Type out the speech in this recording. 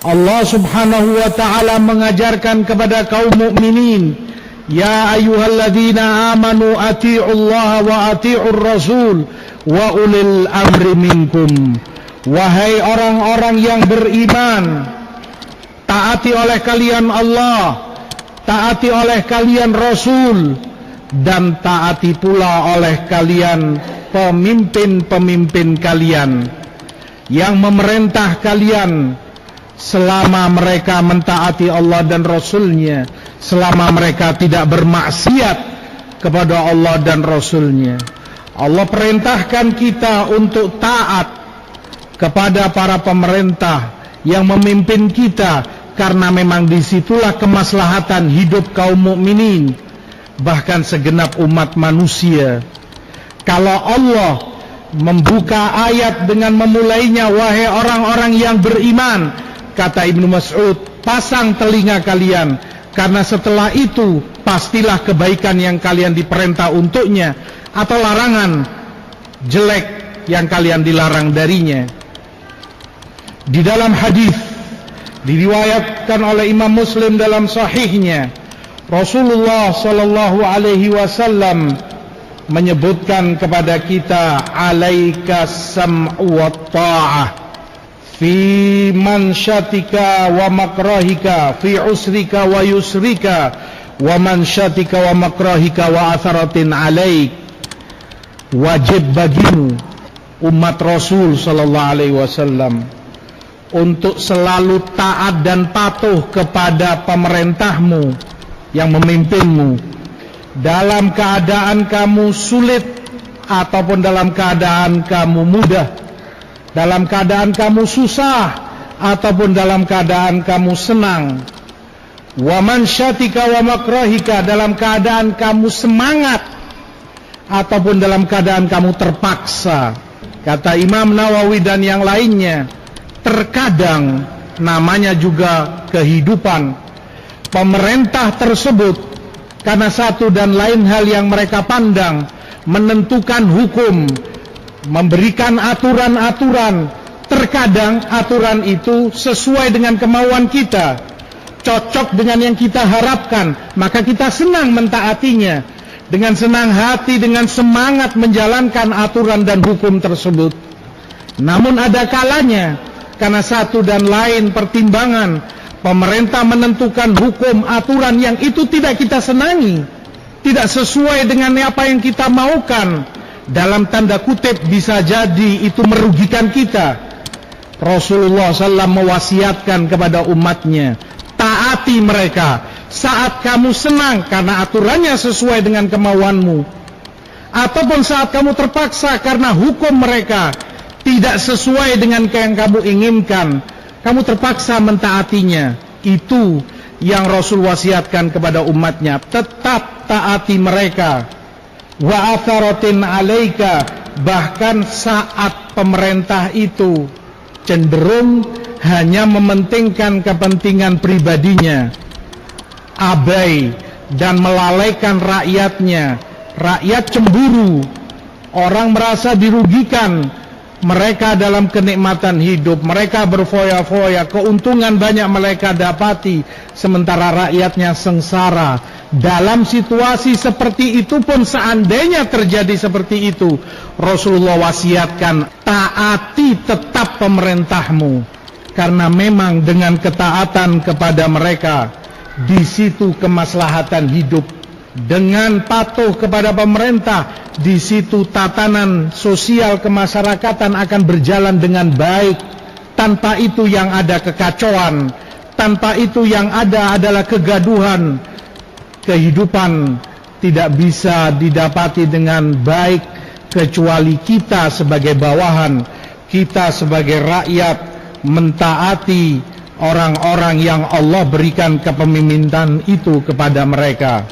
Allah subhanahu wa ta'ala mengajarkan kepada kaum mukminin, ya ayyuhalladzina amanu ati'ullaha wa ati'ur rasul wa ulil amri minkum. Wahai orang-orang yang beriman, taati oleh kalian Allah, taati oleh kalian Rasul, dan taati pula oleh kalian pemimpin-pemimpin kalian yang memerintah kalian, selama mereka mentaati Allah dan Rasulnya, selama mereka tidak bermaksiat kepada Allah dan Rasulnya. Allah perintahkan kita untuk taat kepada para pemerintah yang memimpin kita, karena memang disitulah kemaslahatan hidup kaum mukminin, bahkan segenap umat manusia. Kalau Allah membuka ayat dengan memulainya, wahai orang-orang yang beriman, kata Ibnu Mas'ud, pasang telinga kalian, karena setelah itu pastilah kebaikan yang kalian diperintah untuknya, atau larangan jelek yang kalian dilarang darinya. Di dalam hadis diriwayatkan oleh Imam Muslim dalam sahihnya, Rasulullah sallallahu alaihi wasallam menyebutkan kepada kita, alaika sam'u wa ta'ah fi mansyatika wa makrahika, fi usrika wa yusrika, wa mansyatika wa makrahika wa atharatin alaik. Wajib bagimu umat Rasul sallallahu alaihi wasallam untuk selalu taat dan patuh kepada pemerintahmu yang memimpinmu, dalam keadaan kamu sulit ataupun dalam keadaan kamu mudah, dalam keadaan kamu susah ataupun dalam keadaan kamu senang. Wa mansyatika wa makrahika, dalam keadaan kamu semangat ataupun dalam keadaan kamu terpaksa. Kata Imam Nawawi dan yang lainnya, terkadang namanya juga kehidupan. Pemerintah tersebut karena satu dan lain hal yang mereka pandang, menentukan hukum, memberikan aturan-aturan. Terkadang aturan itu sesuai dengan kemauan kita, cocok dengan yang kita harapkan, maka kita senang mentaatinya, dengan senang hati, dengan semangat menjalankan aturan dan hukum tersebut. Namun ada kalanya, karena satu dan lain pertimbangan, pemerintah menentukan hukum, aturan yang itu tidak kita senangi, tidak sesuai dengan apa yang kita maukan. Dalam tanda kutip bisa jadi itu merugikan kita. Rasulullah SAW mewasiatkan kepada umatnya, taati mereka saat kamu senang karena aturannya sesuai dengan kemauanmu, ataupun saat kamu terpaksa karena hukum mereka tidak sesuai dengan yang kamu inginkan, kamu terpaksa mentaatinya. Itu yang Rasul wasiatkan kepada umatnya, tetap taati mereka. Wa atharatin alaika, bahkan saat pemerintah itu cenderung hanya mementingkan kepentingan pribadinya, abai dan melalaikan rakyatnya. Rakyat cemburu, orang merasa dirugikan, mereka dalam kenikmatan hidup, mereka berfoya-foya, keuntungan banyak mereka dapati, sementara rakyatnya sengsara. Dalam situasi seperti itu pun, seandainya terjadi seperti itu, Rasulullah wasiatkan, taati tetap pemerintahmu, karena memang dengan ketaatan kepada mereka, di situ kemaslahatan hidup. Dengan patuh kepada pemerintah, di situ tatanan sosial kemasyarakatan akan berjalan dengan baik. Tanpa itu yang ada kekacauan, tanpa itu yang ada adalah kegaduhan. Kehidupan tidak bisa didapati dengan baik kecuali kita sebagai bawahan, kita sebagai rakyat mentaati orang-orang yang Allah berikan kepemimpinan itu kepada mereka.